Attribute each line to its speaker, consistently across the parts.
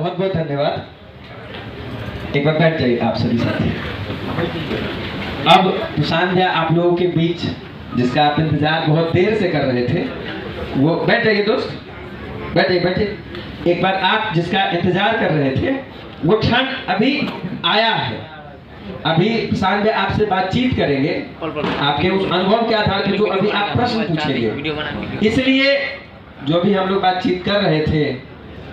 Speaker 1: बहुत बहुत धन्यवाद। एक बार बैठ जाइए आप सभी साथी। अब सुशांत भैया आप लोगों के बीच जिसका आप इंतजार बहुत देर से कर रहे थे, वो बैठ जाइए दोस्त, बैठिए। एक बार आप जिसका इंतजार कर रहे थे वो क्षण अभी आया है। अभी प्रशांत भैया आपसे बातचीत करेंगे आपके उस अनुभव के आधार पर जो अभी आप प्रश्न पूछेंगे। इसलिए जो भी हम लोग बातचीत कर रहे थे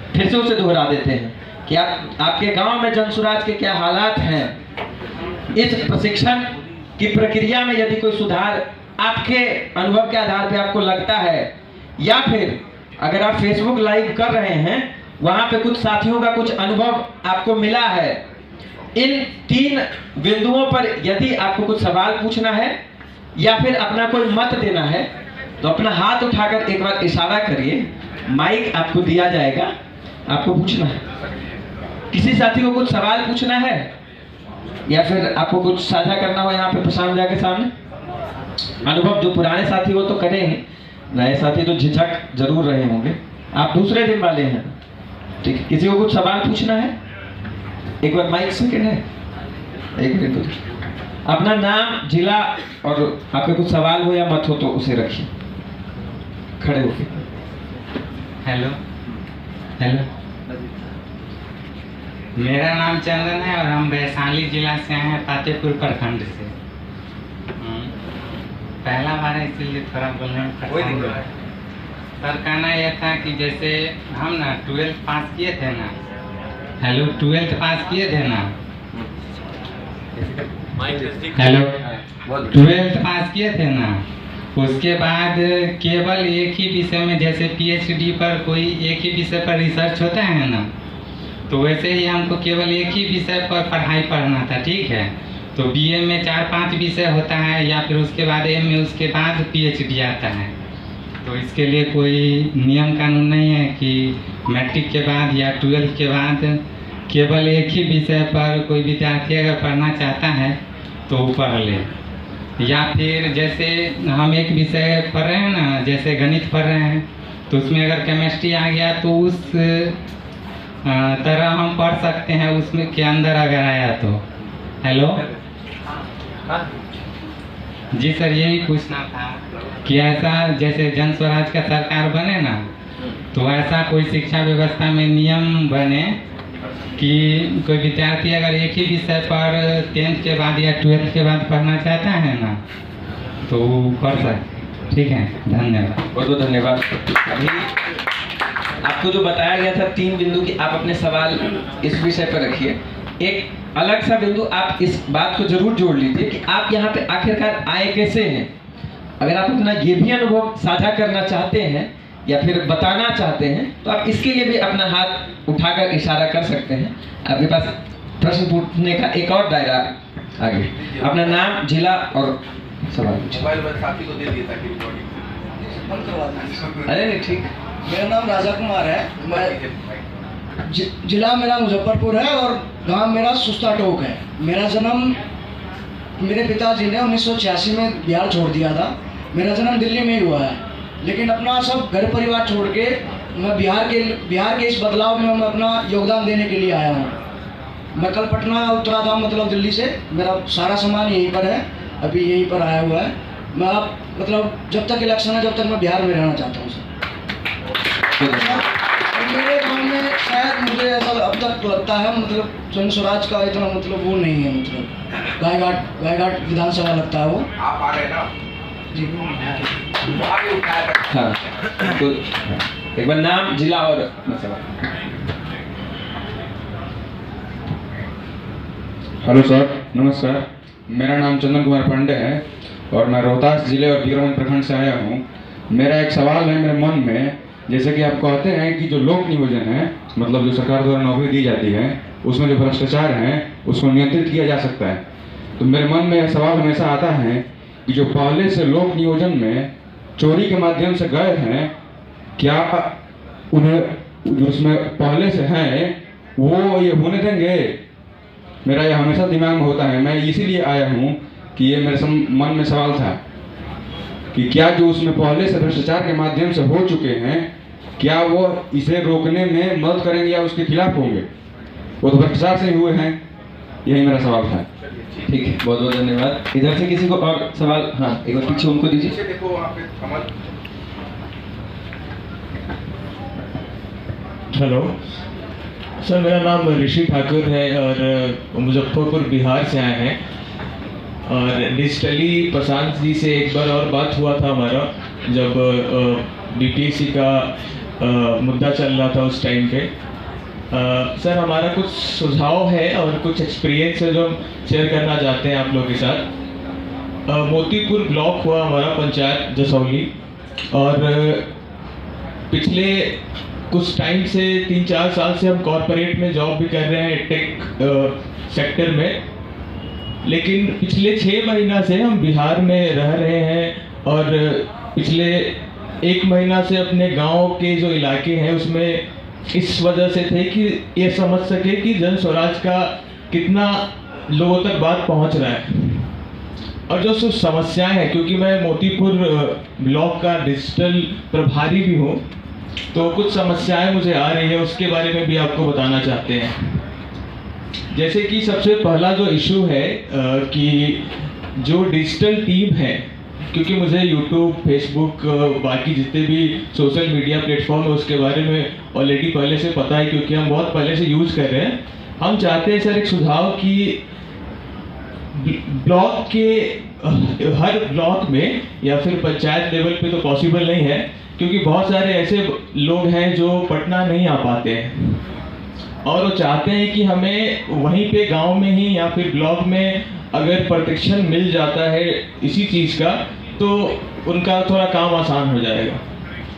Speaker 1: फिर से उसे दोहरा देते हैं कि आपके गांव में जनसुराज के क्या हालात हैं। इस प्रशिक्षण की प्रक्रिया में यदि कोई सुधार आपके अनुभव के आधार पर आपको लगता है, या फिर अगर आप फेसबुक लाइव कर रहे हैं वहां पे कुछ साथियों का कुछ अनुभव आपको मिला है, इन 3 बिंदुओं पर यदि आपको कुछ सवाल पूछना है या फिर अपना कोई मत देना है तो अपना हाथ उठाकर एक बार इशारा करिए, माइक आपको दिया जाएगा, आपको पूछना है। किसी साथी को कुछ सवाल पूछना है या फिर आपको कुछ साझा करना हो यहाँ पे प्रशांत भैया के सामने, अनुभव जो पुराने साथी वो तो करें ही, नए साथी तो झिझक जरूर रहे होंगे, आप दूसरे दिन वाले हैं, ठीक है। किसी को कुछ सवाल पूछना है, एक बार माइक सेकंड है, एक मिनट, अपना नाम, जिला और आपके कुछ सवाल हो या मत हो तो उसे रखिए खड़े होके।
Speaker 2: हेलो, मेरा नाम चंदन है और हम वैशाली जिला से आए हैं, फतेहपुर प्रखंड से। पहला बार है इसलिए थोड़ा बोलने में सर कहना यह था कि जैसे हम ना 12th पास किए थे ना, 12th पास किए थे ना, 12th पास किए थे ना, उसके बाद केवल एक ही विषय में, जैसे PhD पर कोई एक ही विषय पर रिसर्च होता है ना, तो वैसे ही हमको केवल एक ही विषय पर पढ़ाई पढ़ना था, ठीक है। तो BA में 4-5 विषय होता है या फिर उसके बाद MA, उसके बाद PhD आता है। तो इसके लिए कोई नियम कानून नहीं है कि मैट्रिक के बाद या 12th के बाद केवल एक ही विषय पर कोई विद्यार्थी अगर पढ़ना चाहता है तो वो पढ़ ले, या फिर जैसे हम एक विषय पढ़ रहे हैं ना, जैसे गणित पढ़ रहे हैं तो उसमें अगर केमिस्ट्री आ गया तो उस तरह हम पढ़ सकते हैं उसमें के अंदर अगर आया तो। हेलो जी सर, यही पूछना था कि ऐसा जैसे जन स्वराज का सरकार बने ना, तो ऐसा कोई शिक्षा व्यवस्था में नियम बने कि कोई विद्यार्थी अगर एक ही विषय पर 10th के बाद या 12th के बाद पढ़ना चाहता है ना तो पढ़ सकते। ठीक है, धन्यवाद।
Speaker 1: बहुत बहुत धन्यवाद। अभी आपको जो बताया गया था 3 बिंदु की, आप अपने सवाल इस विषय पर रखिए। एक अलग सा बिंदु आप इस बात को जरूर जोड़ लीजिए कि आप यहाँ पे आखिरकार आए कैसे हैं। अगर आप अपना ये भी अनुभव साझा करना चाहते हैं या फिर बताना चाहते हैं तो आप इसके लिए भी अपना हाथ उठाकर इशारा कर सकते हैं। आपके पास प्रश्न पूछने का एक और दायरा आगे। अपना नाम, जिला और सवाल पूछिए। अरे नहीं, ठीक।
Speaker 3: मेरा नाम राजा कुमार है, मैं जिला मेरा मुजफ्फरपुर है और गांव मेरा सुस्ता टोक है। मेरा जन्म, मेरे पिताजी ने 1986 में बिहार छोड़ दिया था। मेरा जन्म दिल्ली में ही हुआ है, लेकिन अपना सब घर परिवार छोड़ के मैं बिहार के इस बदलाव में मैं अपना योगदान देने के लिए आया हूँ। मैं कल पटना उतरा था, मतलब दिल्ली से। मेरा सारा सामान यहीं पर है, अभी यहीं पर आया हुआ है। मैं आप मतलब जब तक इलेक्शन है, जब तक मैं बिहार में रहना चाहता हूँ सर। मेरे गाँव में शायद मुझे ऐसा अब तक लगता है, मतलब जन स्वराज का इतना मतलब वो नहीं है, मतलब गायघाट विधानसभा लगता है वो।
Speaker 4: आप आ रहे ना
Speaker 3: जी।
Speaker 1: हाँ, तो एक बार नाम, जिला और सवाल।
Speaker 5: हेलो सर, नमस्कार। मेरा नाम चंदन कुमार पांडे है और मैं रोहतास जिले और बीरगंज प्रखंड से आया हूँ। मेरा एक सवाल है मेरे मन में, जैसे कि आप कहते हैं कि जो लोक नियोजन है, मतलब जो सरकार द्वारा नौकरी दी जाती है, उसमें जो भ्रष्टाचार है उसको नियंत्रित किया जा सकता है। तो मेरे मन में यह सवाल हमेशा आता है कि जो पहले से लोक नियोजन में चोरी के माध्यम से गए हैं, क्या उन्हें जो उसमें पहले से हैं वो ये होने देंगे? मेरा यह हमेशा दिमाग में होता है। मैं इसीलिए आया हूँ कि ये मेरे मन में सवाल था कि क्या जो उसमें पहले से भ्रष्टाचार के माध्यम से हो चुके हैं, क्या वो इसे रोकने में मदद करेंगे या उसके खिलाफ होंगे? वो तो भ्रष्टाचार से हुए हैं। यही मेरा सवाल था।
Speaker 1: ठीक है, बहुत बहुत धन्यवाद। इधर से किसी को और सवाल? हाँ, एक बार पीछे उनको दीजिए।
Speaker 5: देखो वहाँ पे कमल।
Speaker 4: हेलो सर, मेरा नाम ऋषि ठाकुर है और मुजफ्फरपुर बिहार से आए हैं। और डिजिटली प्रशांत जी से एक बार और बात हुआ था हमारा, जब बीपीएससी का मुद्दा चल रहा था उस टाइम पे। सर, हमारा कुछ सुझाव है और कुछ एक्सपीरियंस है जो हम शेयर करना चाहते हैं आप लोगों के साथ। मोतीपुर ब्लॉक हुआ हमारा पंचायत जसौली, और पिछले कुछ टाइम से 3-4 साल से हम कॉरपोरेट में जॉब भी कर रहे हैं, टेक सेक्टर में। लेकिन पिछले 6 महीना से हम बिहार में रह रहे हैं और पिछले 1 महीना से अपने गांव के जो इलाके हैं उसमें इस वजह से थे कि ये समझ सके कि जन स्वराज का कितना लोगों तक बात पहुंच रहा है और जो समस्याएं हैं। क्योंकि मैं मोतीपुर ब्लॉक का डिजिटल प्रभारी भी हूँ, तो कुछ समस्याएं मुझे आ रही है, उसके बारे में भी आपको बताना चाहते हैं। जैसे कि सबसे पहला जो इशू है कि जो डिजिटल टीम है, क्योंकि मुझे यूट्यूब, फेसबुक, बाकी जितने भी सोशल मीडिया प्लेटफॉर्म है उसके बारे में ऑलरेडी पहले से पता है, क्योंकि हम बहुत पहले से यूज़ कर रहे हैं। हम चाहते हैं सर एक सुझाव कि ब्लॉक के हर ब्लॉक में या फिर पंचायत लेवल पे तो पॉसिबल नहीं है, क्योंकि बहुत सारे ऐसे लोग हैं जो पटना नहीं आ पाते हैं और वो चाहते हैं कि हमें वहीं पे गांव में ही या फिर ब्लॉक में अगर प्रोटेक्शन मिल जाता है इसी चीज़ का, तो उनका थोड़ा काम आसान हो जाएगा।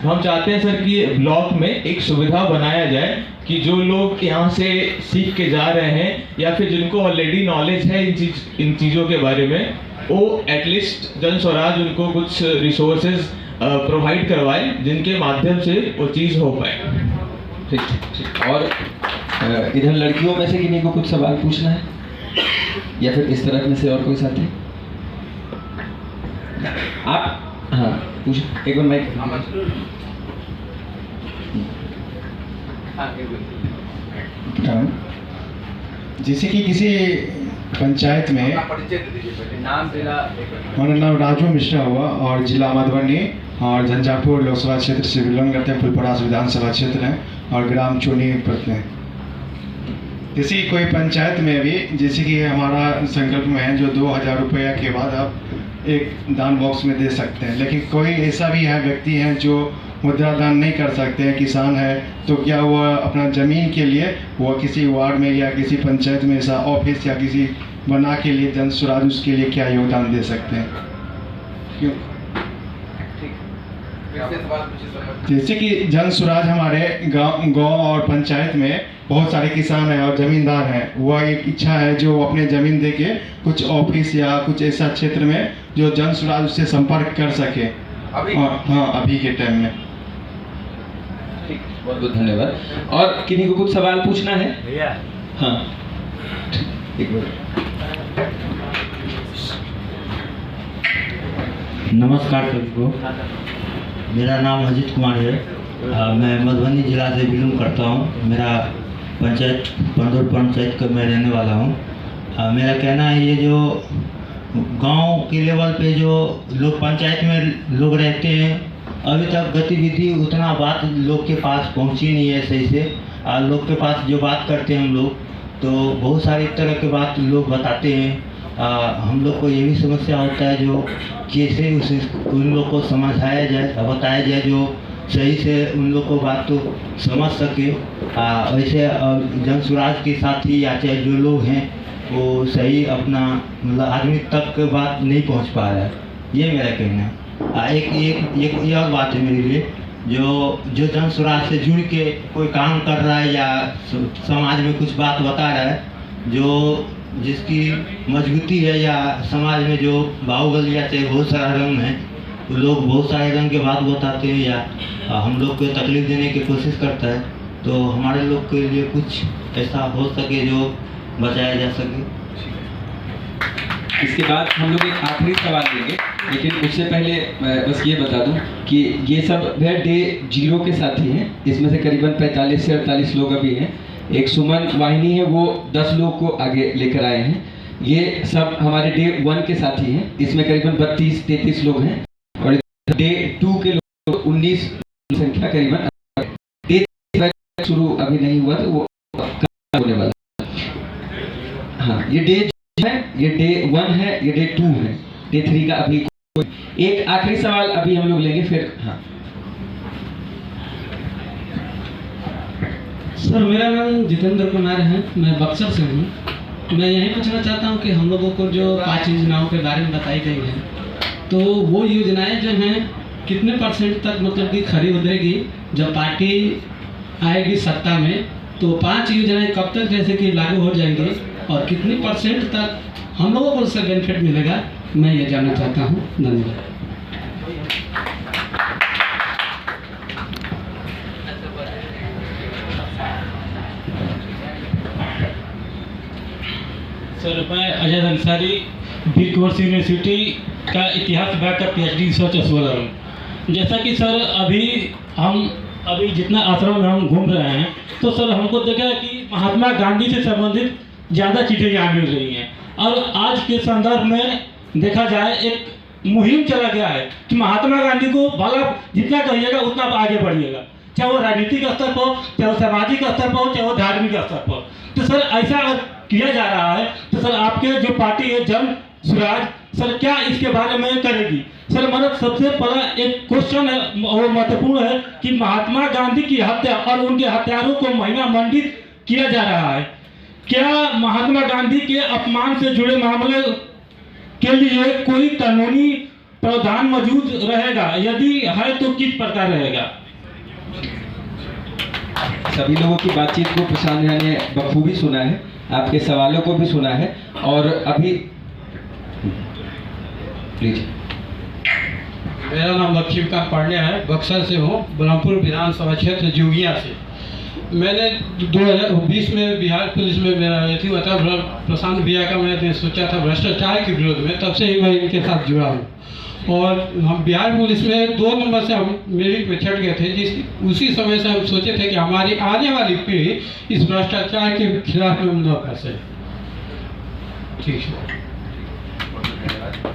Speaker 4: हम चाहते हैं सर कि ब्लॉक में एक सुविधा बनाया जाए कि जो लोग यहाँ से सीख के जा रहे हैं या फिर जिनको ऑलरेडी नॉलेज है इन चीज़ों के बारे में, वो एटलीस्ट जन स्वराज उनको कुछ रिसोर्सेज प्रोवाइड करवाए जिनके माध्यम से वो चीज़ हो पाए।
Speaker 1: ठीक ठीक। और इधर लड़कियों में से किन्हीं को कुछ सवाल पूछना है या फिर इस तरफ में से और कोई साथी? आप हाँ पूछ, एक बार माइक।
Speaker 6: जैसे कि किसी पंचायत में, हमारा नाम राजू मिश्रा हुआ और जिला मधुबनी और झंझारपुर लोकसभा क्षेत्र से बिलोंग करते हैं, फुलपरास विधानसभा क्षेत्र है और ग्राम चोनी पड़ते हैं। जैसे कोई पंचायत में भी, जैसे कि हमारा संकल्प में है जो 2000 रुपया के बाद आप एक दान बॉक्स में दे सकते हैं, लेकिन कोई ऐसा भी है व्यक्ति हैं जो मुद्रा दान नहीं कर सकते हैं, किसान है, तो क्या वह अपना ज़मीन के लिए वह किसी वार्ड में या किसी पंचायत में ऐसा ऑफिस या किसी बना के लिए जन स्वराज उसके लिए क्या योगदान दे सकते हैं? क्यों? जैसे कि जन स्वराज हमारे गांव और पंचायत में बहुत सारे किसान हैं और ज़मींदार हैं, वह एक इच्छा है जो अपने ज़मीन दे के कुछ ऑफिस या कुछ ऐसा क्षेत्र में जो जन स्वराज उससे संपर्क कर सके
Speaker 5: अभी?
Speaker 6: और हाँ, अभी के टाइम में।
Speaker 1: ठीक, बहुत बहुत धन्यवाद। और किन्हीं को कुछ सवाल पूछना है? भैया हाँ, एक बार।
Speaker 7: नमस्कार सभी को, मेरा नाम अजीत कुमार है। मैं मधुबनी जिला से बिलोंग करता हूँ। मेरा पंचायत पंडोर पंचायत का मैं रहने वाला हूँ। मेरा कहना है ये जो गांव के लेवल पे जो लोग पंचायत में लोग रहते हैं, अभी तक गतिविधि उतना बात लोग के पास पहुँची नहीं है सही से। लोग के पास जो बात करते हैं हम लोग, तो बहुत सारी तरह के बात लोग बताते हैं। हम लोग को ये भी समस्या होता है जो कैसे उसे उन लोग को समझाया जाए, बताया जाए जो सही से उन लोग को बात तो समझ सके। वैसे जन स्वराज के साथी या चाहे जो लोग हैं वो सही अपना मतलब आदमी तक बात नहीं पहुंच पा रहा है, ये मेरा कहना है। एक ये और बात है मेरे लिए, जो जन स्वराज से जुड़ के कोई काम कर रहा है या समाज में कुछ बात बता रहा है, जो जिसकी मजबूती है या समाज में जो बाहुबली या चाहे बहुत सारा रंग है, वो लोग बहुत सारे रंग के बात बताते हैं या हम लोग को तकलीफ देने की कोशिश करता है, तो हमारे लोग के लिए कुछ ऐसा हो सके जो बचाया जा सके।
Speaker 1: इसके बाद हम लोग एक आखिरी सवाल लेंगे, लेकिन उससे पहले मैं बस ये बता दूं कि ये सब डे 0 के साथी हैं। इसमें से करीबन 45 से 48 लोग अभी हैं। एक सुमन वाहिनी है, वो 10 लोग को आगे लेकर आए हैं। ये सब हमारे डे 1 के साथी हैं। इसमें करीबन 32-33 लोग हैं और डे 2 के लोग 19 संख्या करीबन। डे शुरू अभी नहीं हुआ तो वो होने वाला। हाँ, ये डे है, ये डे 1 है, ये डे 2 है। डे 3 का अभी एक आखिरी सवाल अभी हम लोग लेंगे फिर। हाँ
Speaker 8: सर, मेरा नाम जितेंद्र कुमार है, मैं बक्सर से हूँ। मैं यही पूछना चाहता हूँ कि हम लोगों को जो 5 योजनाओं के बारे में बताई गई हैं, तो वो योजनाएं जो हैं कितने % तक मतलब कि खरी उतरेगी जब पार्टी आएगी सत्ता में, तो 5 योजनाएं कब तक जैसे कि लागू हो जाएंगी और कितनी % तक हम लोगों को उससे बेनिफिट मिलेगा, मैं ये जानना चाहता हूँ। धन्यवाद।
Speaker 9: सर, मैं अजय अंसारी बीर कुंवर यूनिवर्सिटी का इतिहास विभाग का PhD रिसर्च स्कॉलर हूँ। जैसा कि सर अभी जितना आश्रम में हम घूम रहे हैं, तो सर हमको देखा कि महात्मा गांधी से संबंधित ज़्यादा चीज़ें यहाँ मिल रही हैं। और आज के संदर्भ में देखा जाए एक मुहिम चला गया है कि महात्मा गांधी को भला जितना कहिएगा उतना आगे बढ़िएगा, चाहे वो राजनीतिक स्तर पर, चाहे वो सामाजिक स्तर पर, चाहे वो धार्मिक स्तर पर। तो सर ऐसा किया जा रहा है, तो सर आपके जो पार्टी है जन स्वराज, सर क्या इसके बारे में करेगी? सर हमारा सबसे बड़ा एक क्वेश्चन है, वो महत्वपूर्ण है कि महात्मा गांधी की हत्या और उनके हत्यारों को महिमा मंडित किया जा रहा है। क्या महात्मा गांधी के अपमान से जुड़े मामले के लिए कोई कानूनी प्रावधान मौजूद रहेगा? यदि है तो किस प्रकार रहेगा?
Speaker 1: सभी लोगों की बातचीत को प्रशांत झा ने बखूबी सुना है, आपके सवालों को भी सुना है। और अभी प्लीज।
Speaker 9: मेरा नाम लक्ष्मीकांत पांडे है, बक्सर से हूँ, बलरामपुर विधानसभा क्षेत्र जोगिया से। मैंने 2020 में बिहार पुलिस में मेरा ये हुआ था, प्रशांत भैया का मैंने सोचा था भ्रष्टाचार के विरोध में, तब से ही मैं इनके साथ जुड़ा हूँ। और हम बिहार पुलिस में 2 नंबर से हम मेरिट में चढ़ गए थे, उसी समय से हम सोचे थे कि हमारी आने वाली पीढ़ी इस भ्रष्टाचार के खिलाफ में न कर सके। ठीक है।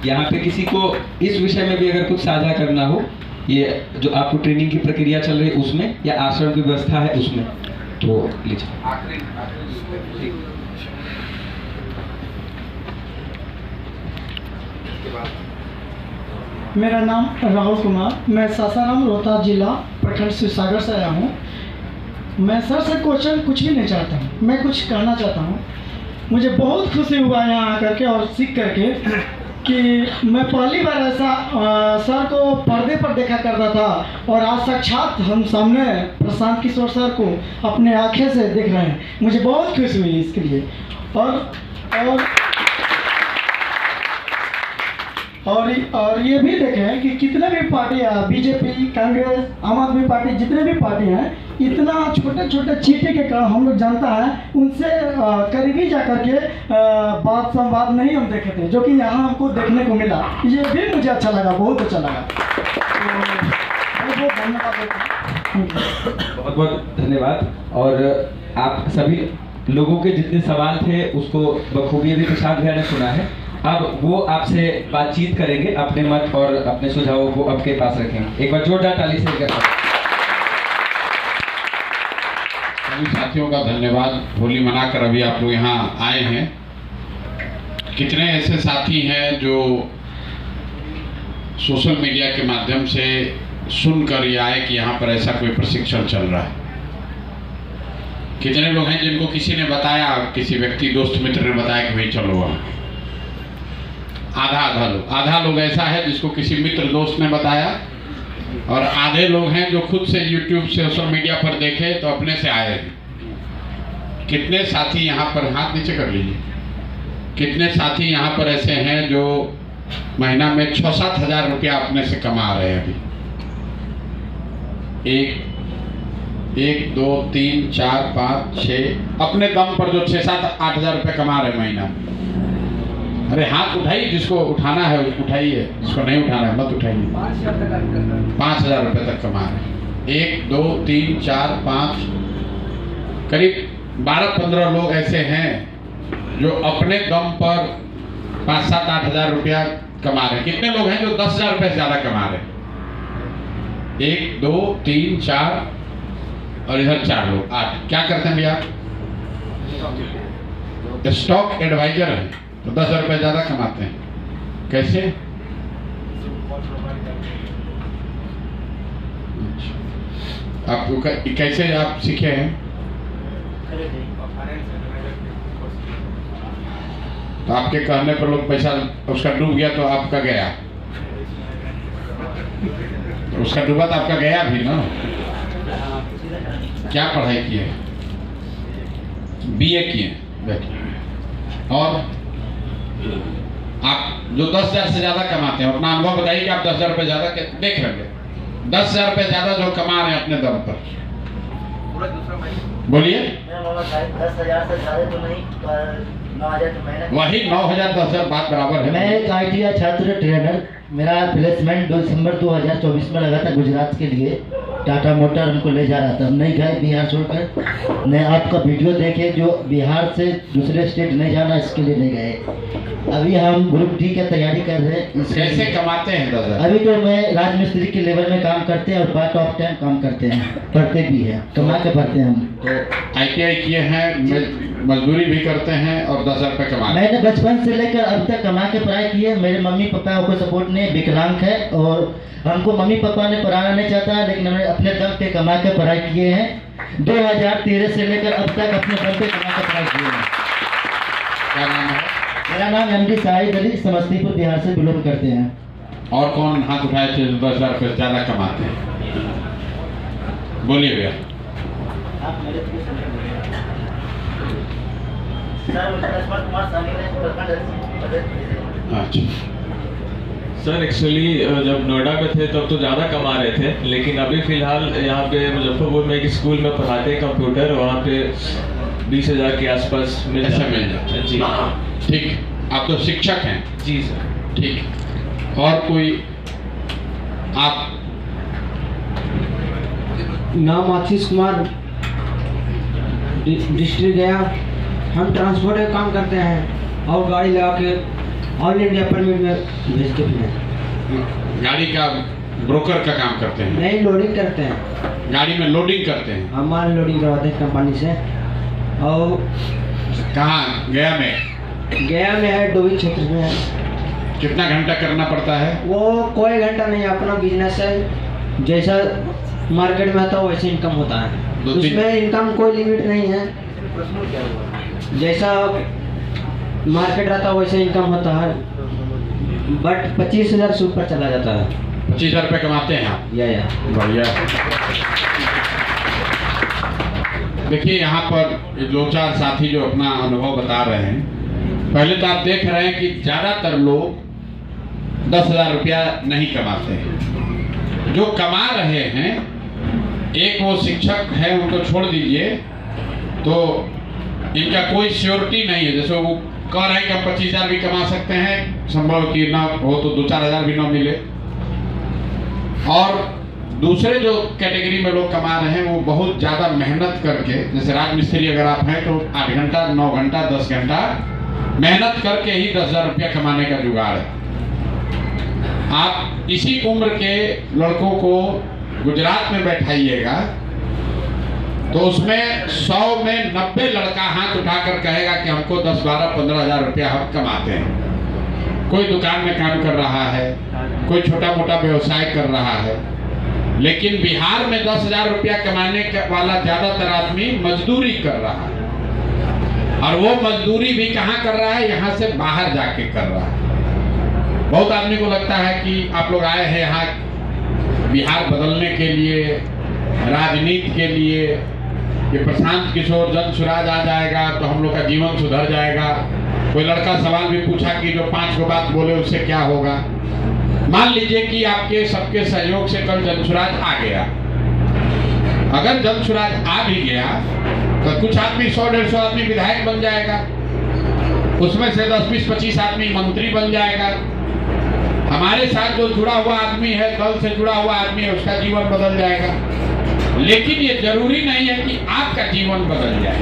Speaker 1: यहाँ पे किसी को इस विषय में भी अगर कुछ साझा करना हो, ये जो आपको ट्रेनिंग की प्रक्रिया चल रही है उसमें, या आश्रम की व्यवस्था है उसमें, तो लीजिए।
Speaker 10: मेरा नाम राहुल कुमार, मैं सासाराम रोहतास जिला प्रखंड शिवसागर से आया हूँ। मैं सर से क्वेश्चन कुछ भी नहीं चाहता हूँ, मैं कुछ कहना चाहता हूँ। मुझे बहुत खुशी हुआ यहाँ आकर के और सीख करके कि मैं पहली बार ऐसा सर को पर्दे पर देखा करता था और आज साक्षात हम सामने प्रशांत किशोर सर को अपने आँखें से देख रहे हैं। मुझे बहुत खुशी हुई इसके लिए। और ये भी देखें कि कितने भी पार्टियाँ, बीजेपी, कांग्रेस, आम आदमी पार्टी, जितने भी पार्टी हैं, इतना छोटे छोटे चीटे के कारण हम लोग जानता है उनसे करीबी जा कर के बात संवाद नहीं हम देखे थे, जो कि यहाँ हमको देखने को मिला। ये भी मुझे अच्छा लगा, बहुत अच्छा लगा। बहुत धन्यवाद।
Speaker 1: बहुत बहुत धन्यवाद। और आप सभी लोगों के जितने सवाल थे उसको बखूबी अभी प्रशांत भैया ने सुना है। अब वो आपसे बातचीत करेंगे, अपने मत और अपने सुझावों को आपके पास रखेंगे। एक बार जोरदार ताली से सभी
Speaker 11: साथियों का धन्यवाद। होली मनाकर अभी आप लोग यहाँ आए हैं। कितने ऐसे साथी हैं जो सोशल मीडिया के माध्यम से सुनकर ये आए कि यहाँ पर ऐसा कोई प्रशिक्षण चल रहा है। कितने लोग हैं जिनको किसी ने बताया, किसी व्यक्ति, दोस्त, मित्र ने बताया कि भाई चलो वहाँ। आधा लोग ऐसा है जिसको किसी मित्र, दोस्त ने बताया, और आधे लोग हैं जो खुद से YouTube, सोशल मीडिया पर देखे तो अपने से आए हैं। कितने साथी यहाँ पर, हाथ नीचे कर लीजिए, कितने साथी यहाँ पर ऐसे हैं जो महीना में 6-7 हज़ार रुपया अपने से कमा रहे हैं अभी। 1, 2, 3, 4, 5, 6 अपने दम पर जो 6-7, 8 हज़ार रुपये कमा रहे हैं महीना में। अरे हाथ उठाइए, जिसको उठाना है उठाइए, जिसको नहीं उठाना है मत उठाइए। 5,000 रुपये तक कमा रहे हैं। 1 2 3 4 5 करीब 12-15 लोग ऐसे हैं जो अपने दम पर 5-7-8 रुपया कमा रहे हैं। कितने लोग हैं जो 10,000 रुपये से ज़्यादा कमा रहे हैं? 1 2 3 4 और इधर 4 लोग, 8। क्या करते हैं भैया? स्टॉक एडवाइजर है, तो 10,000 रुपये ज़्यादा कमाते हैं। कैसे? आपको कैसे आप सीखे हैं? तो आपके कहने पर लोग पैसा उसका डूब गया तो आपका गया, तो उसका डूबा तो आपका गया भी ना। क्या पढ़ाई किए? BA किए। और आप जो 10,000 से ज़्यादा कमाते हैं, अपना अनुभव बताइए कि आप 10,000 रुपये ज़्यादा देख रहे हैं। 10,000 रुपये ज़्यादा जो कमा रहे हैं अपने दम पर, बोलिए।
Speaker 12: 10,000 से ज़्यादा तो नहीं, पर 9,000 तो महीना।
Speaker 11: वही 9,000 10,000 बात बराबर है।
Speaker 12: मैं एक ITI छात्र ट्रेनर, मेरा प्लेसमेंट दिसंबर 2024 में लगा था गुजरात के लिए। टाटा मोटर हमको ले जा रहा था, हम नहीं गए बिहार छोड़कर। मैं आपका वीडियो देखे, जो बिहार से दूसरे स्टेट नहीं जाना, इसके लिए नहीं गए। अभी हम ग्रुप D की तैयारी कर रहे हैं।
Speaker 11: कैसे कमाते हैं 10,000?
Speaker 12: अभी तो मैं राजमिस्त्री के लेवल में काम करते हैं और पार्ट ऑफ टाइम काम करते हैं, पढ़ते भी हैं, कमा के पढ़ते हैं हम।
Speaker 11: तो ITI किए हैं, मजदूरी भी करते हैं और 10,000 रुपये कमा।
Speaker 12: मैंने बचपन से लेकर अब तक कमा के पढ़ाई की है। मेरे मम्मी पापा को सपोर्ट नहीं, विकलांग है, और हमको मम्मी पापा ने पढ़ाना नहीं चाहता, लेकिन हमने अपने दम पे कमा के पढ़ाई किए हैं। 2013 से लेकर अब तक अपने दम पे कमा के पढ़ाई किए हैं।
Speaker 11: क्या नाम है?
Speaker 12: मेरा नाम MD शाहिद अली, समस्तीपुर बिहार से बिलोंग करते हैं।
Speaker 11: और कौन हाथ उठाए थे 10,000 रुपये ज़्यादा कमाते हैं? बोलिए भैया। अच्छा
Speaker 4: सर, एक्चुअली जब नोएडा में थे तब तो ज़्यादा कमा रहे थे, लेकिन अभी फ़िलहाल यहाँ पे मुजफ्फरपुर में एक स्कूल में पढ़ाते हैं कंप्यूटर, वहाँ पे 20,000 के आसपास मिल जाता है। जी
Speaker 11: ठीक, आप तो शिक्षक हैं?
Speaker 4: जी सर।
Speaker 11: ठीक, और कोई? आप?
Speaker 13: नाम आशीष कुमार, डिस्ट्रिक्ट गया। हम ट्रांसपोर्ट का काम करते हैं और गाड़ी लगा के ऑल इंडिया परमिट में भेजते हैं।
Speaker 11: गाड़ी का ब्रोकर का काम करते हैं?
Speaker 13: नहीं, लोडिंग करते हैं।
Speaker 11: गाड़ी में लोडिंग करते हैं?
Speaker 13: हमारे लोडिंग करवाते हैं कंपनी से। और
Speaker 11: कहाँ? गया में?
Speaker 13: गया में है, डोभी क्षेत्र में है।
Speaker 11: कितना घंटा करना पड़ता है?
Speaker 13: वो कोई घंटा नहीं, अपना बिजनेस है, जैसा मार्केट में आता है वैसे इनकम होता है। उसमें इनकम कोई लिमिट नहीं है, जैसा मार्केट रहता है वैसे इनकम होता है, बट 25,000 से ऊपर चला जाता है।
Speaker 11: 25,000 रुपये कमाते हैं आप?
Speaker 13: या
Speaker 11: बढ़िया। देखिए यहाँ पर 2-4 साथी जो अपना अनुभव बता रहे हैं। पहले तो आप देख रहे हैं कि ज़्यादातर लोग 10,000 रुपया नहीं कमाते हैं। जो कमा रहे हैं, एक वो शिक्षक है, उनको छोड़ दीजिए, तो इनका कोई श्योरिटी नहीं है। जैसे वो कह रहे हैं कि हम 25,000 भी कमा सकते हैं, संभव कि ना हो तो 2-4 हज़ार भी ना मिले। और दूसरे जो कैटेगरी में लोग कमा रहे हैं, वो बहुत ज़्यादा मेहनत करके, जैसे राजमिस्त्री अगर आप हैं तो 8 घंटा, 9 घंटा, 10 घंटा मेहनत करके ही 10,000 रुपया कमाने का जुगाड़ है। आप इसी उम्र के लड़कों को गुजरात में बैठाइएगा तो उसमें 100 में 90 लड़का हाथ उठाकर कहेगा कि हमको 10, 12, 15 हज़ार रुपया हम कमाते हैं। कोई दुकान में काम कर रहा है, कोई छोटा मोटा व्यवसाय कर रहा है, लेकिन बिहार में 10,000 रुपया कमाने वाला ज़्यादातर आदमी मजदूरी कर रहा है। और वो मजदूरी भी कहाँ कर रहा है? यहाँ से बाहर जाके कर रहा है। बहुत आदमी को लगता है कि आप लोग आए हैं यहाँ बिहार बदलने के लिए, राजनीति के लिए, कि प्रशांत किशोर जन सुराज आ जाएगा तो हम लोग का जीवन सुधर जाएगा। कोई लड़का सवाल भी पूछा कि जो 5 गो बात बोले उससे क्या होगा। मान लीजिए कि आपके सबके सहयोग से कल जनसुराज आ गया। अगर जनसुराज आ भी गया तो कुछ आदमी 100-150 आदमी विधायक बन जाएगा। उसमें से 10, 20, 25 आदमी मंत्री बन जाएगा। हमारे साथ जो जुड़ा हुआ आदमी है, दल से जुड़ा हुआ आदमी है, उसका जीवन बदल जाएगा। लेकिन ये जरूरी नहीं है कि आपका जीवन बदल जाए।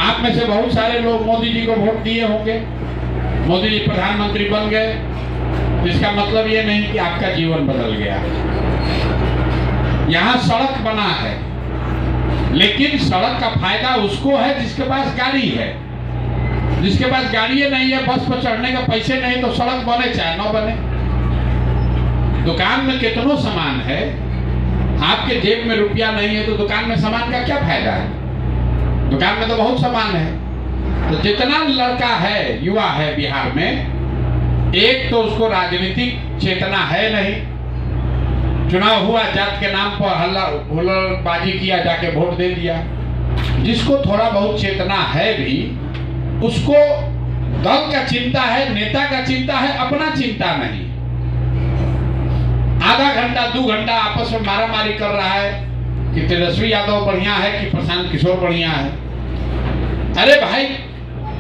Speaker 11: आप में से बहुत सारे लोग मोदी जी को वोट दिए होंगे, मोदी जी प्रधानमंत्री बन गए, इसका मतलब ये नहीं कि आपका जीवन बदल गया। यहाँ सड़क बना है, लेकिन सड़क का फायदा उसको है जिसके पास गाड़ी है। जिसके पास गाड़ी नहीं है, बस पर चढ़ने का पैसे नहीं, तो सड़क बने चाहे न बने। दुकान में कितनों सामान है, आपके जेब में रुपया नहीं है तो दुकान में सामान का क्या फायदा है? दुकान में तो बहुत सामान है। तो जितना लड़का है, युवा है बिहार में, एक तो उसको राजनीतिक चेतना है नहीं। चुनाव हुआ, जात के नाम पर हुल्लड़बाजी किया, जाके वोट दे दिया। जिसको थोड़ा बहुत चेतना है भी, उसको दल का चिंता है, नेता का चिंता है, अपना चिंता नहीं। आधा घंटा 2 घंटा आपस में मारामारी कर रहा है कि तेजस्वी यादव बढ़िया है कि प्रशांत किशोर बढ़िया है। अरे भाई,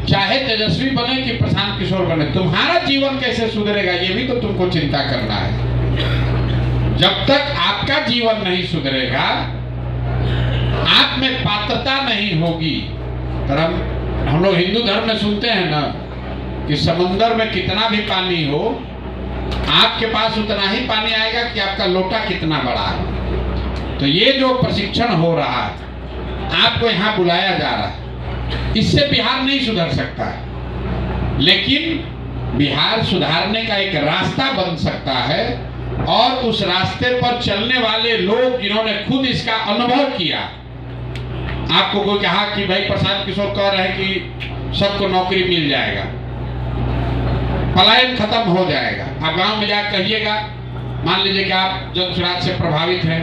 Speaker 11: चाहे तेजस्वी बने कि प्रशांत किशोर बने, तुम्हारा जीवन कैसे सुधरेगा ये भी तो तुमको चिंता करना है। जब तक आपका जीवन नहीं सुधरेगा, आप में पात्रता नहीं होगी। पर हम लोग हिंदू धर्म में सुनते हैं ना कि समुंदर में कितना भी पानी हो, आपके पास उतना ही पानी आएगा कि आपका लोटा कितना बड़ा है। तो ये जो प्रशिक्षण हो रहा है, आपको यहाँ बुलाया जा रहा है, इससे बिहार नहीं सुधर सकता है। लेकिन बिहार सुधारने का एक रास्ता बन सकता है, और उस रास्ते पर चलने वाले लोग जिन्होंने खुद इसका अनुभव किया। आपको कोई कहा कि भाई प्रशांत किशोर कह रहे हैं कि सबको नौकरी मिल जाएगा, पलायन खत्म हो जाएगा। आप गांव में जाकर कहिएगा, मान लीजिए कि आप जन सुराज से प्रभावित हैं,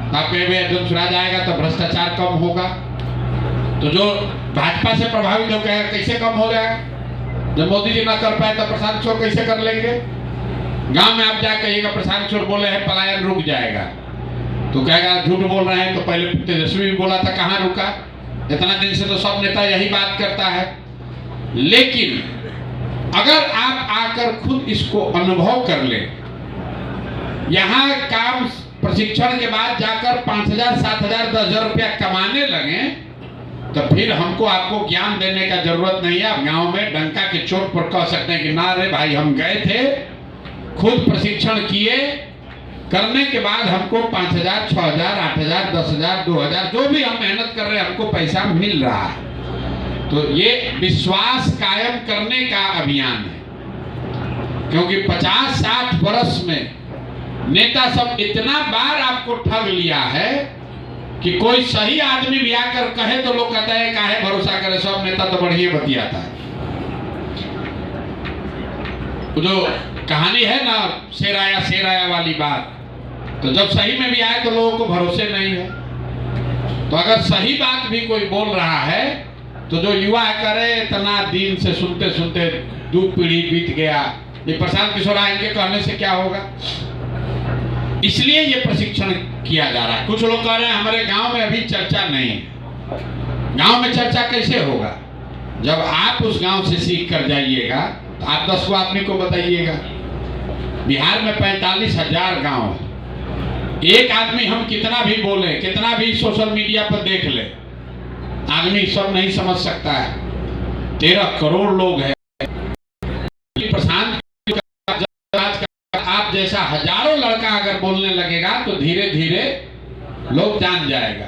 Speaker 11: आप कहेंगे जन सुराज आएगा तो भ्रष्टाचार कम होगा। तो जो भाजपा से प्रभावित हो गया, कैसे कम हो जाएगा? जब मोदी जी ना कर पाए तो प्रशांत किशोर कैसे कर लेंगे? गांव में आप जाकर कहिएगा प्रशांत किशोर बोले हैं पलायन रुक जाएगा, तो कहेगा झूठ बोल रहे हैं। तो पहले तेजस्वी भी बोला था, कहाँ रुका? इतना दिन से तो सब नेता यही बात करता है। लेकिन अगर आप आकर खुद इसको अनुभव कर ले, यहाँ काम प्रशिक्षण के बाद जाकर 5,000, 7,000, 10,000 रुपया कमाने लगे, तो फिर हमको आपको ज्ञान देने का जरूरत नहीं है। आप गांव में डंका के चोट पर कह सकते हैं कि ना रे भाई, हम गए थे, खुद प्रशिक्षण किए, करने के बाद हमको 5,000, 6,000, 8,000, 10,000, 2,000, जो भी हम मेहनत कर रहे हैं हमको पैसा मिल रहा है। तो ये विश्वास कायम करने का अभियान है, क्योंकि 50-60 वर्ष में नेता सब इतना बार आपको ठग लिया है कि कोई सही आदमी भी आकर कहे तो लोग कहता है काहे भरोसा करे, सब नेता तो बढ़िया बतियाता है। जो कहानी है ना शेर आया वाली बात, तो जब सही में भी आए तो लोगों को भरोसे नहीं है। तो अगर सही बात भी कोई बोल रहा है तो जो युवा करे, इतना दिन से सुनते सुनते 2 पीढ़ी बीत गया, ये प्रशांत किशोर इनके कहने से क्या होगा? इसलिए ये प्रशिक्षण किया जा रहा है। कुछ लोग कह रहे हैं हमारे गांव में अभी चर्चा नहीं है। गांव में चर्चा कैसे होगा? जब आप उस गांव से सीख कर जाइएगा तो आप 10 को आदमी को बताइएगा। बिहार में 45,000 गांव है। एक आदमी हम कितना भी बोले, कितना भी सोशल मीडिया पर देख ले, आदमी सब नहीं समझ सकता है। 13 करोड़ लोग हैं। प्रशांत आप जैसा हजारों लड़का अगर बोलने लगेगा तो धीरे धीरे लोग जान जाएगा।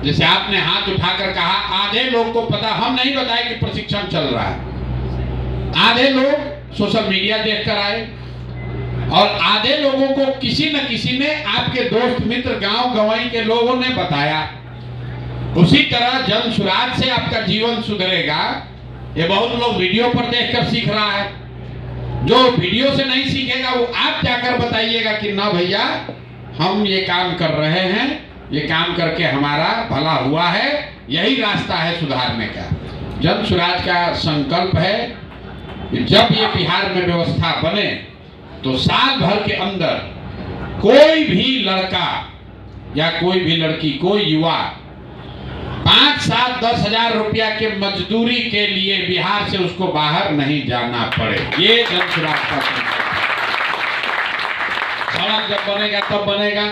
Speaker 11: जैसे आपने हाथ उठाकर कहा, आधे लोग को पता, हम नहीं बताए कि प्रशिक्षण चल रहा है। आधे लोग सोशल मीडिया देखकर आए, और आधे लोगों को किसी न किसी ने, आपके दोस्त मित्र गांव गंवाई के लोगों ने बताया। उसी तरह जन सुराज से आपका जीवन सुधरेगा। ये बहुत लोग वीडियो पर देखकर सीख रहा है। जो वीडियो से नहीं सीखेगा वो आप जाकर बताइएगा कि ना भैया, हम ये काम कर रहे हैं, ये काम करके हमारा भला हुआ है, यही रास्ता है सुधारने का। जन सुराज का संकल्प है कि जब ये बिहार में व्यवस्था बने तो साल भर के अंदर कोई भी लड़का या कोई भी लड़की, कोई युवा 5 5-7 10,000 रुपया के मजदूरी के लिए बिहार से उसको बाहर नहीं जाना पड़े। ये जन सुरक्षा सड़क जब बनेगा तब बनेगा,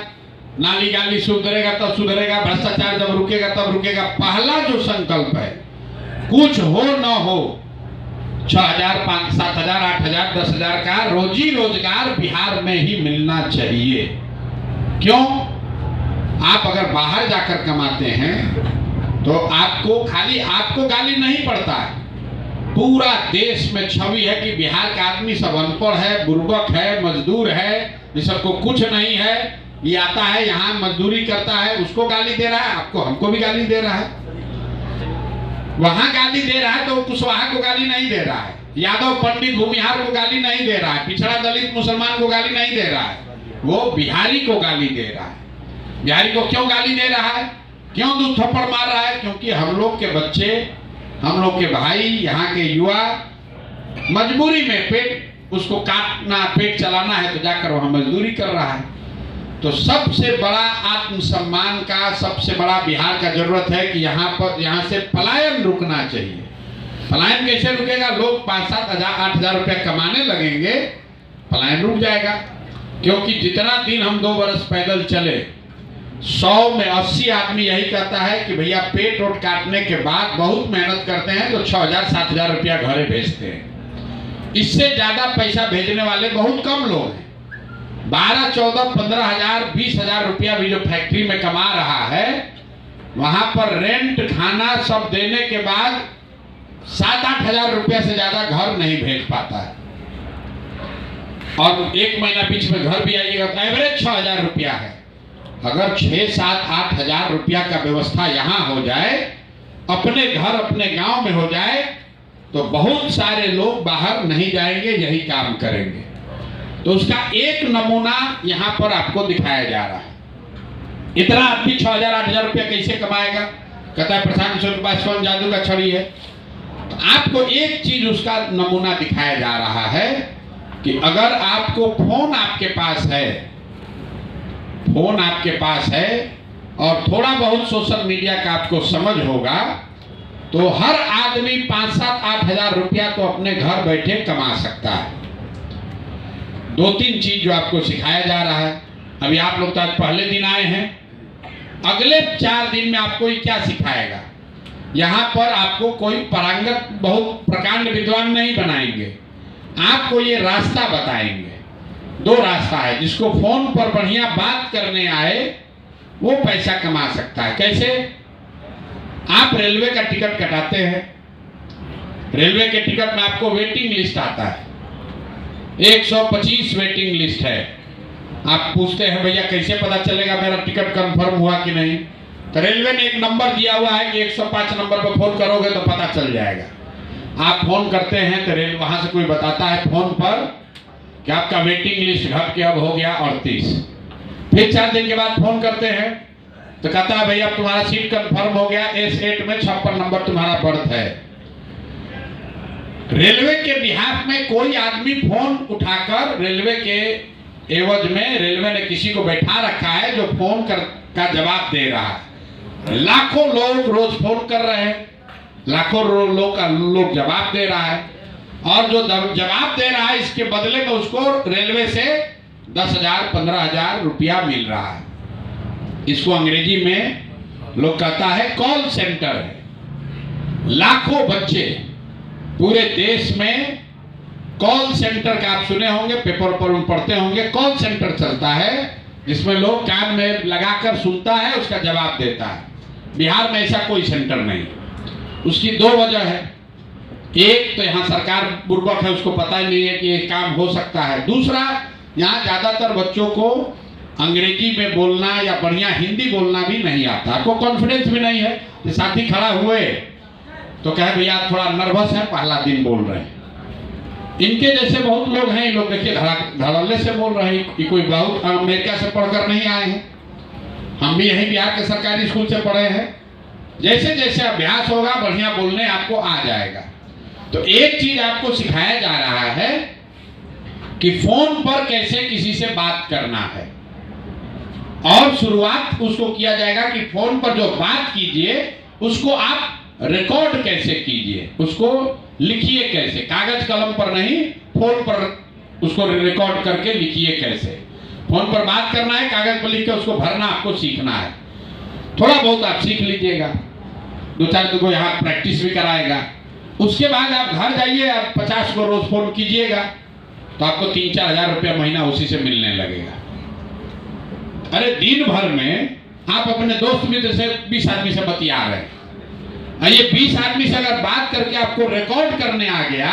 Speaker 11: नाली गाली सुधरेगा तब सुधरेगा, भ्रष्टाचार जब रुकेगा तब रुकेगा। पहला जो संकल्प है, कुछ हो न हो 6,000 5 7,000 8,000 10,000 का रोजी रोजगार बिहार में ही मिलना चाहिए। क्यों? आप अगर बाहर जाकर कमाते हैं तो आपको गाली नहीं पड़ता है। पूरा देश में छवि है कि बिहार का आदमी सब अनपढ़ है, बुर्बक है, मजदूर है, ये सबको कुछ नहीं है, ये आता है यहाँ मजदूरी करता है, उसको गाली दे रहा है, आपको हमको भी गाली दे रहा है। वहां गाली दे रहा है तो कुशवाहा को गाली नहीं दे रहा है, यादव पंडित भूमिहार को गाली नहीं दे रहा है, पिछड़ा दलित मुसलमान को गाली नहीं दे रहा है, वो बिहारी को गाली दे रहा है। बिहारी को क्यों गाली दे रहा है, क्यों दो थप्पड़ मार रहा है? क्योंकि हम लोग के बच्चे, हम लोग के भाई, यहाँ के युवा मजबूरी में पेट उसको काटना, पेट चलाना है तो जाकर वहां मजदूरी कर रहा है। तो सबसे बड़ा आत्मसम्मान का, सबसे बड़ा बिहार का जरूरत है कि यहाँ से पलायन रुकना चाहिए। पलायन कैसे रुकेगा? लोग 5-7 हज़ार 8,000 रुपया कमाने लगेंगे, पलायन रुक जाएगा। क्योंकि जितना दिन हम 2 बरस पैदल चले, 100 में 80 आदमी यही कहता है कि भैया पेट रोट काटने के बाद बहुत मेहनत करते हैं तो 6,000 7,000 रुपया घरे भेजते हैं। इससे ज्यादा पैसा भेजने वाले बहुत कम लोग हैं। 12 14 15 हज़ार 20 हज़ार रुपया भी जो फैक्ट्री में कमा रहा है, वहां पर रेंट खाना सब देने के बाद 7-8 हज़ार रुपया से ज्यादा घर नहीं भेज पाता है। और 1 महीना बीच में घर भी आइएगा तो एवरेज 6,000 रुपया है। अगर 6-7-8 हज़ार रुपया का व्यवस्था यहाँ हो जाए, अपने घर अपने गांव में हो जाए, तो बहुत सारे लोग बाहर नहीं जाएंगे, यही काम करेंगे। तो उसका एक नमूना यहाँ पर आपको दिखाया जा रहा है। इतना आदमी 6,000 8,000 रुपया कैसे कमाएगा? कहता है प्रशांत किशोर के पास कौन जादू का छड़ी है। तो आपको एक चीज उसका नमूना दिखाया जा रहा है कि अगर आपको फोन आपके पास है और थोड़ा बहुत सोशल मीडिया का आपको समझ होगा, तो हर आदमी 5-7-8 हज़ार रुपया तो अपने घर बैठे कमा सकता है। 2-3 चीज जो आपको सिखाया जा रहा है। अभी आप लोग तो आज पहले दिन आए हैं, अगले 4 दिन में आपको ये क्या सिखाएगा? यहाँ पर आपको कोई पारंगत बहुत प्रकांड विद्वान नहीं बनाएंगे, आपको ये रास्ता बताएंगे। 2 रास्ता है। जिसको फोन पर बढ़िया बात करने आए वो पैसा कमा सकता है। कैसे? आप रेलवे का टिकट कटाते हैं, रेलवे के टिकट में आपको वेटिंग लिस्ट आता है, 125 वेटिंग लिस्ट है। आप पूछते हैं भैया कैसे पता चलेगा मेरा टिकट कंफर्म हुआ कि नहीं? तो रेलवे ने एक नंबर दिया हुआ है कि 105 नंबर पर फोन करोगे तो पता चल जाएगा। आप फोन करते हैं तो रेल वहां से कोई बताता है फोन पर कि आपका वेटिंग लिस्ट घट के अब हो गया 38। फिर 4 दिन के बाद फोन करते हैं तो कहता है भैया तुम्हारा सीट कंफर्म हो गया, S8 में 56 नंबर तुम्हारा बर्थ है। रेलवे के बिहाफ में कोई आदमी फोन उठाकर, रेलवे के एवज में रेलवे ने किसी को बैठा रखा है जो फोन का जवाब दे रहा है। लाखों लोग रोज फोन कर रहे हैं, लाखों लोग जवाब दे रहा है, और जो जवाब दे रहा है इसके बदले में उसको रेलवे से 10,000 15,000 रुपया मिल रहा है। इसको अंग्रेजी में लोग कहता है कॉल सेंटर है। लाखों बच्चे पूरे देश में कॉल सेंटर का आप सुने होंगे, पेपर पर पढ़ते होंगे, कॉल सेंटर चलता है जिसमें लोग कान में लगाकर सुनता है, उसका जवाब देता है। बिहार में ऐसा कोई सेंटर नहीं। उसकी 2 वजह है। एक तो यहाँ सरकार बुर्बक है, उसको पता ही नहीं है कि ये काम हो सकता है। दूसरा, यहाँ ज्यादातर बच्चों को अंग्रेजी में बोलना या बढ़िया हिंदी बोलना भी नहीं आता, आपको कॉन्फिडेंस भी नहीं है। तो साथी खड़ा हुए तो कहे भैया थोड़ा नर्वस है, पहला दिन बोल रहे हैं। इनके जैसे बहुत लोग हैं, लोग देखिए धड़ल्ले से बोल रहे हैं कि कोई बहुत अमेरिका से पढ़कर नहीं आए हैं, हम भी यही बिहार के सरकारी स्कूल से पढ़े हैं। जैसे जैसे अभ्यास होगा बढ़िया बोलने आपको आ जाएगा। तो एक चीज आपको सिखाया जा रहा है कि फोन पर कैसे किसी से बात करना है, और शुरुआत उसको किया जाएगा कि फोन पर जो बात कीजिए उसको आप रिकॉर्ड कैसे कीजिए, उसको लिखिए कैसे, कागज कलम पर नहीं, फोन पर उसको रिकॉर्ड करके लिखिए कैसे। फोन पर बात करना है, कागज पर लिख के उसको भरना आपको सीखना है। थोड़ा बहुत आप सीख लीजिएगा, 2-4 को यहाँ प्रैक्टिस भी कराएगा। उसके बाद आप घर जाइए, आप 50 को रोज फोन कीजिएगा तो आपको 3-4 हज़ार रुपया महीना उसी से मिलने लगेगा। अरे दिन भर में आप अपने दोस्त मित्र से 20 आदमी से बतिया रहे हैं, ये 20 आदमी से अगर बात करके आपको रिकॉर्ड करने आ गया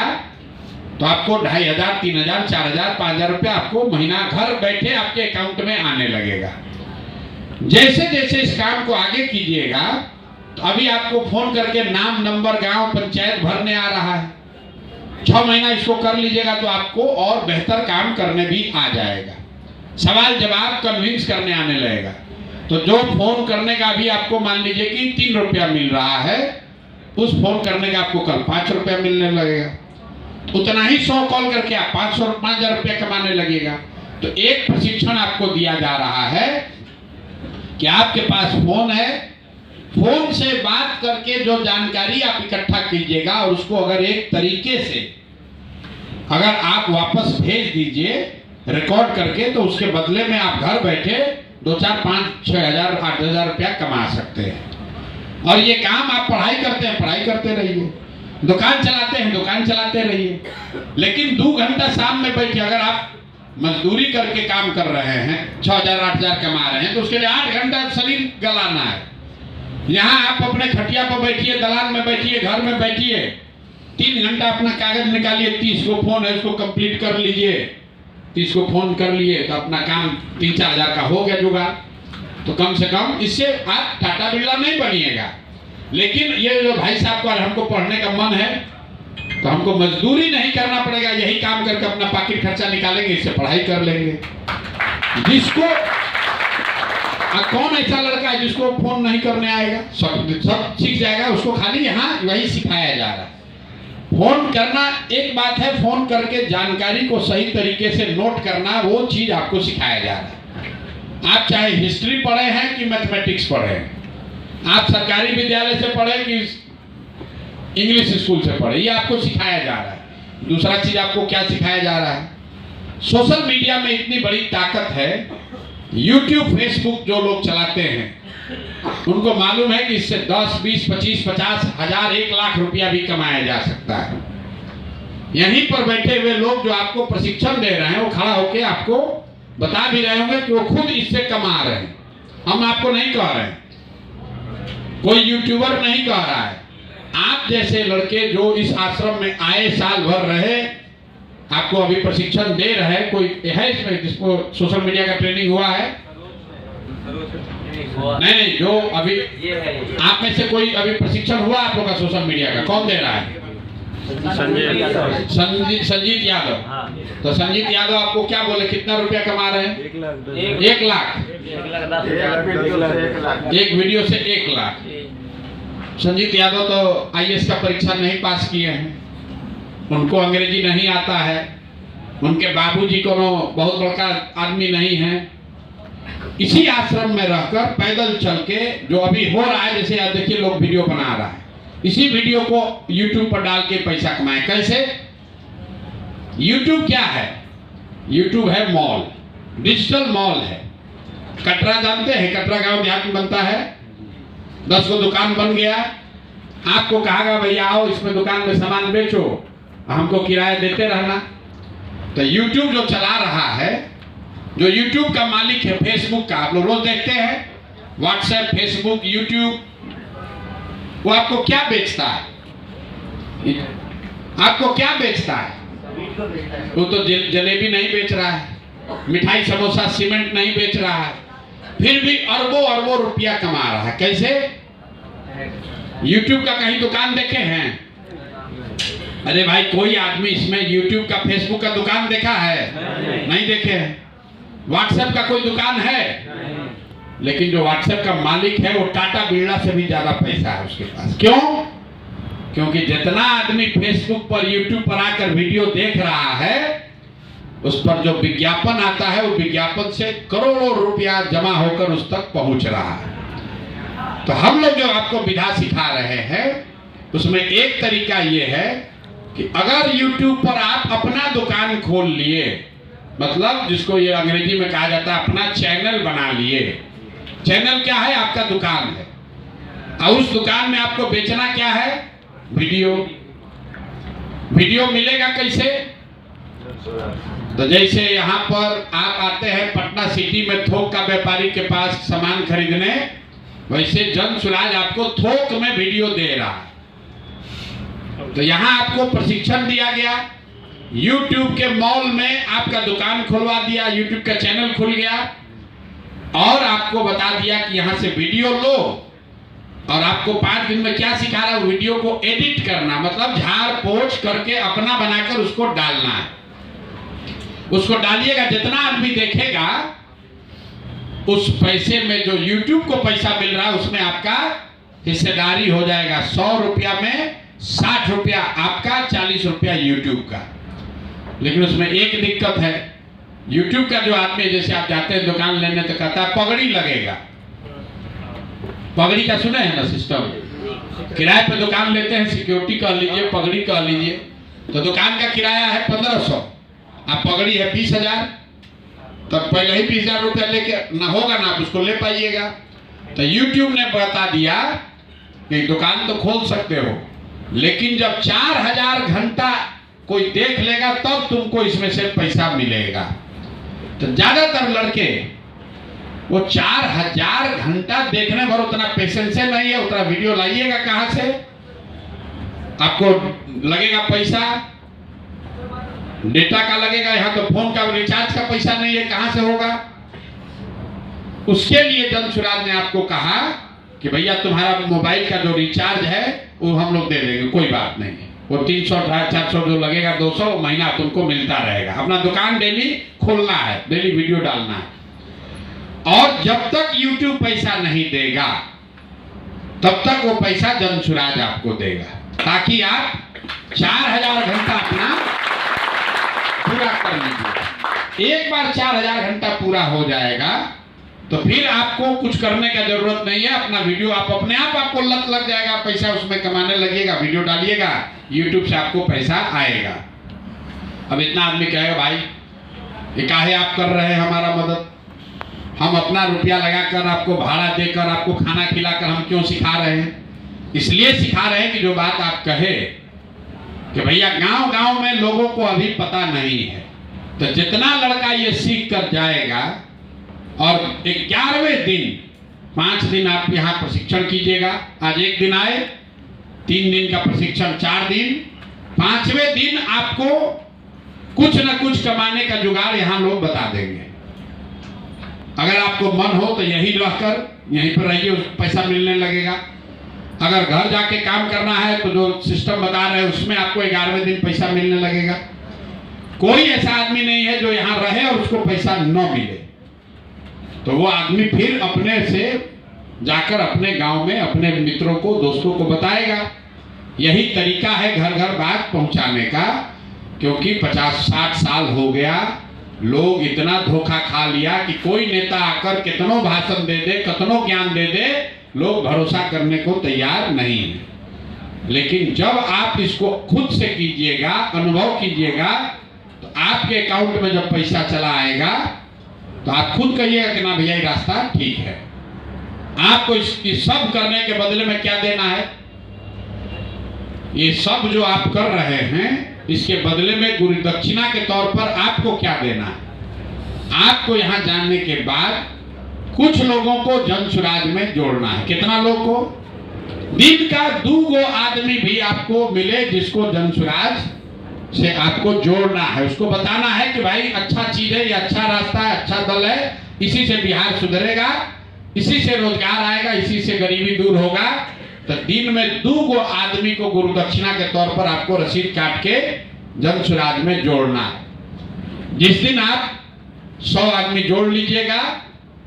Speaker 11: तो आपको 2500, 3000, 4000, 5000 रुपया आपको महीना घर बैठे आपके अकाउंट में आने लगेगा। जैसे जैसे इस काम को आगे कीजिएगा तो अभी आपको फोन करके नाम, नंबर, गांव, पंचायत भरने आ रहा है। 6 महीना इसको कर लीजिएगा तो आपको और बेहतर काम करने भी आ जाएगा। सवाल जवाब कन्विंस करने आने लगेगा। तो जो फोन करने का भी आपको मान लीजिए कि 3 रुपया मिल रहा है, उस फोन करने का आपको कल 5 रुपया मिलने लगेगा। उतना ही 100 कॉल करके आप 5,000 रुपया कमाने लगेगा। तो एक प्रशिक्षण आपको दिया जा रहा है कि आपके पास फोन है, फोन से बात करके जो जानकारी आप इकट्ठा कीजिएगा और उसको अगर एक तरीके से अगर आप वापस भेज दीजिए रिकॉर्ड करके, तो उसके बदले में आप घर बैठे 2-4, 5-6 हज़ार, 8,000 रुपया कमा सकते हैं। और ये काम आप पढ़ाई करते हैं, पढ़ाई करते रहिए, दुकान चलाते हैं, दुकान चलाते रहिए, लेकिन 2 घंटा शाम में बैठिए। अगर आप मजदूरी करके काम कर रहे हैं, 6,000, 8,000 कमा रहे हैं, तो उसके लिए 8 घंटा शरीर गलाना है। यहाँ आप अपने खटिया पर बैठिए, दलान में बैठिए, घर में बैठिए, 3 घंटा अपना कागज निकालिए, 30 को फोन है उसको कंप्लीट कर लीजिए। 30 को फोन कर लिए तो अपना काम 3-4 हज़ार का हो गया जुगाड़। तो कम से कम इससे आप टाटा बिरला नहीं बनिएगा। लेकिन ये जो भाई साहब को हमको पढ़ने का मन है तो हमको मजदूरी नहीं करना पड़ेगा, यही काम करके अपना पॉकेट खर्चा निकालेंगे, इससे पढ़ाई कर लेंगे। जिसको कौन ऐसा लड़का है जिसको फोन नहीं करने आएगा, सब सीख जाएगा, उसको खाली यहाँ वही सिखाया जा रहा है। फोन करना एक बात है, फोन करके जानकारी को सही तरीके से नोट करना वो चीज आपको सिखाया जा रहा है। आप चाहे हिस्ट्री पढ़े हैं कि मैथमेटिक्स पढ़े हैं, आप सरकारी विद्यालय से पढ़े कि इंग्लिश स्कूल से पढ़े, ये आपको सिखाया जा रहा है। दूसरा चीज आपको क्या सिखाया जा रहा है, सोशल मीडिया में इतनी बड़ी ताकत है। यूट्यूब, फेसबुक जो लोग चलाते हैं उनको मालूम है कि इससे 10, 20, 25, 50 हज़ार, 1 लाख रुपया भी कमाया जा सकता है। यहीं पर बैठे हुए लोग जो आपको प्रशिक्षण दे रहे हैं वो खड़ा होकर आपको बता भी रहे होंगे कि वो खुद इससे कमा रहे हैं। हम आपको नहीं कह रहे हैं, कोई यूट्यूबर नहीं कह रहा है। आप जैसे लड़के जो इस आश्रम में आए, साल भर रहे, आपको अभी प्रशिक्षण दे रहे हैं, कोई है इसमें जिसको सोशल मीडिया का ट्रेनिंग हुआ है? नहीं, जो अभी आप में से कोई अभी प्रशिक्षण हुआ आप लोग का सोशल मीडिया का? कौन दे रहा है? संजीत यादव। तो संजीत यादव आपको क्या बोले, कितना रुपया कमा रहे हैं? 1 लाख। एक वीडियो से 1 लाख। संजीत यादव तो IAS का परीक्षा नहीं पास किए हैं, उनको अंग्रेजी नहीं आता है, उनके बाबूजी को बहुत बड़का आदमी नहीं है। इसी आश्रम में रहकर पैदल चल के जो अभी हो रहा है, जैसे आप देखिए लोग वीडियो बना रहा है, इसी वीडियो को YouTube पर डाल के पैसा कमाए। कैसे? YouTube क्या है? YouTube है मॉल, डिजिटल मॉल है। कटरा जानते हैं? कटरा गांव देहात में बनता है, 10 को दुकान बन गया, आपको कहा भैया आओ इसमें दुकान में सामान बेचो, हमको किराया देते रहना। तो YouTube जो चला रहा है, जो YouTube का मालिक है, फेसबुक का, आप लोग रोज देखते हैं, व्हाट्सएप, फेसबुक, YouTube, वो आपको क्या बेचता है? आपको क्या बेचता है? वो तो जलेबी नहीं बेच रहा है, मिठाई, समोसा, सीमेंट नहीं बेच रहा है, फिर भी अरबों अरबों रुपया कमा रहा है। कैसे? YouTube का कहीं दुकान देखे हैं? अरे भाई, कोई आदमी इसमें YouTube का, फेसबुक का दुकान देखा है? नहीं देखे हैं। व्हाट्सएप का कोई दुकान है? लेकिन जो व्हाट्सएप का मालिक है वो टाटा बिरला से भी ज्यादा पैसा है उसके पास। क्यों? क्योंकि जितना आदमी फेसबुक पर, यूट्यूब पर आकर वीडियो देख रहा है, उस पर जो विज्ञापन आता है वो विज्ञापन से करोड़ों रुपया जमा होकर उस तक पहुंच रहा है। तो हम लोग जो आपको विधा सिखा रहे हैं उसमें एक तरीका ये है कि अगर YouTube पर आप अपना दुकान खोल लिए, मतलब जिसको ये अंग्रेजी में कहा जाता है अपना चैनल बना लिए। चैनल क्या है? आपका दुकान है, और उस दुकान में आपको बेचना क्या है? वीडियो। वीडियो मिलेगा कैसे? तो जैसे यहाँ पर आप आते हैं पटना सिटी में थोक का व्यापारी के पास सामान खरीदने, वैसे जन सुराज आपको थोक में वीडियो दे रहा है। तो यहाँ आपको प्रशिक्षण दिया गया, YouTube के मॉल में आपका दुकान खुलवा दिया, YouTube का चैनल खुल गया, और आपको बता दिया कि यहाँ से वीडियो लो, और आपको 5 दिन में क्या सिखा रहा है? वीडियो को एडिट करना, मतलब झाड़ पोछ करके अपना बनाकर उसको डालना है। उसको डालिएगा, जितना आदमी देखेगा उस पैसे में जो YouTube को पैसा मिल रहा है उसमें आपका हिस्सेदारी हो जाएगा। 100 रुपया में 60 रुपया आपका, 40 रुपया YouTube का। लेकिन उसमें एक दिक्कत है, YouTube का जो आदमी, जैसे आप जाते हैं दुकान लेने तो कहता है पगड़ी लगेगा। पगड़ी का सुने हैं ना सिस्टम? किराए पे दुकान लेते हैं, सिक्योरिटी कह लीजिए, पगड़ी कह लीजिए, तो दुकान का किराया है 1500, आप पगड़ी है 20,000, तब पहले ही 20,000 रुपया लेके ना होगा ना आप उसको ले पाइएगा। तो YouTube ने बता दिया कि दुकान तो खोल सकते हो, लेकिन जब 4000 घंटा कोई देख लेगा तब तुमको इसमें से पैसा मिलेगा। तो ज्यादातर लड़के वो 4000 घंटा देखने पर उतना पेशेंस नहीं है, उतना वीडियो लाइएगा कहां से? आपको लगेगा पैसा, डेटा का लगेगा, यहाँ तो फोन का रिचार्ज का पैसा नहीं है, कहां से होगा? उसके लिए जन सुराज ने आपको कहा कि भैया तुम्हारा मोबाइल का जो रिचार्ज है वो हम लोग दे देंगे, कोई बात नहीं है, वो 300 400 जो लगेगा 200 महीना तुमको मिलता रहेगा। अपना दुकान डेली खोलना है, डेली वीडियो डालना है, और जब तक YouTube पैसा नहीं देगा तब तक वो पैसा जन सुराज आपको देगा, ताकि आप 4000 घंटा अपना पूरा कर लीजिए। एक बार 4000 घंटा पूरा हो जाएगा तो फिर आपको कुछ करने का जरूरत नहीं है, अपना वीडियो आप अपने आप आपको लत लग जाएगा, पैसा उसमें कमाने लगेगा, वीडियो डालिएगा, YouTube से आपको पैसा आएगा। अब इतना आदमी कहेगा भाई ये काहे आप कर रहे हैं हमारा मदद, हम अपना रुपया लगाकर आपको भाड़ा देकर आपको खाना खिलाकर हम क्यों सिखा रहे हैं? इसलिए सिखा रहे हैं कि जो बात आप कहे कि भैया गांव-गांव में लोगों को अभी पता नहीं है, तो जितना लड़का ये सीख कर जाएगा, और 11वें दिन 5 दिन आप यहाँ प्रशिक्षण कीजिएगा, आज 1 दिन आए, 3 दिन का प्रशिक्षण 4 दिन, 5वें दिन आपको कुछ न कुछ कमाने का जुगाड़ यहाँ लोग बता देंगे। अगर आपको मन हो तो यही रहकर यहीं पर रहिए, पैसा मिलने लगेगा। अगर घर जाके काम करना है तो जो सिस्टम बता रहे हैं उसमें आपको 11वें दिन पैसा मिलने लगेगा। कोई ऐसा आदमी नहीं है जो यहाँ रहे और उसको पैसा न मिले, तो वो आदमी फिर अपने से जाकर अपने गांव में अपने मित्रों को, दोस्तों को बताएगा। यही तरीका है घर घर बात पहुंचाने का, क्योंकि 50-60 साल हो गया, लोग इतना धोखा खा लिया कि कोई नेता आकर कितनों भाषण दे दे, कितनों ज्ञान दे दे, लोग भरोसा करने को तैयार नहीं है। लेकिन जब आप इसको खुद से कीजिएगा, अनुभव कीजिएगा, तो आपके अकाउंट में जब पैसा चला आएगा तो आप खुद कहिएगा कि ना भैया ये रास्ता ठीक है। आपको ये सब करने के बदले में क्या देना है? ये सब जो आप कर रहे हैं इसके बदले में गुरु दक्षिणा के तौर पर आपको क्या देना है? आपको यहाँ जानने के बाद कुछ लोगों को जन सुराज में जोड़ना है। कितना लोग को? दिन का 2 आदमी भी आपको मिले जिसको जन सुराज से आपको जोड़ना है, उसको बताना है कि भाई अच्छा चीज है, ये अच्छा रास्ता है, अच्छा दल है, इसी से बिहार सुधरेगा, इसी से रोजगार आएगा, इसी से गरीबी दूर होगा। तो दिन में 2 आदमी को गुरु दक्षिणा के तौर पर आपको रसीद काट के जन सुराज में जोड़ना है। जिस दिन आप 100 आदमी जोड़ लीजिएगा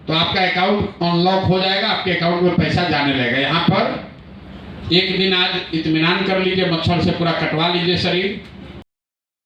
Speaker 11: तो आपका अकाउंट अनलॉक हो जाएगा, आपके अकाउंट में पैसा जाने लगेगा। यहाँ पर 1 दिन आज इत्मीनान कर लीजिए, मच्छर से पूरा कटवा लीजिए शरीर,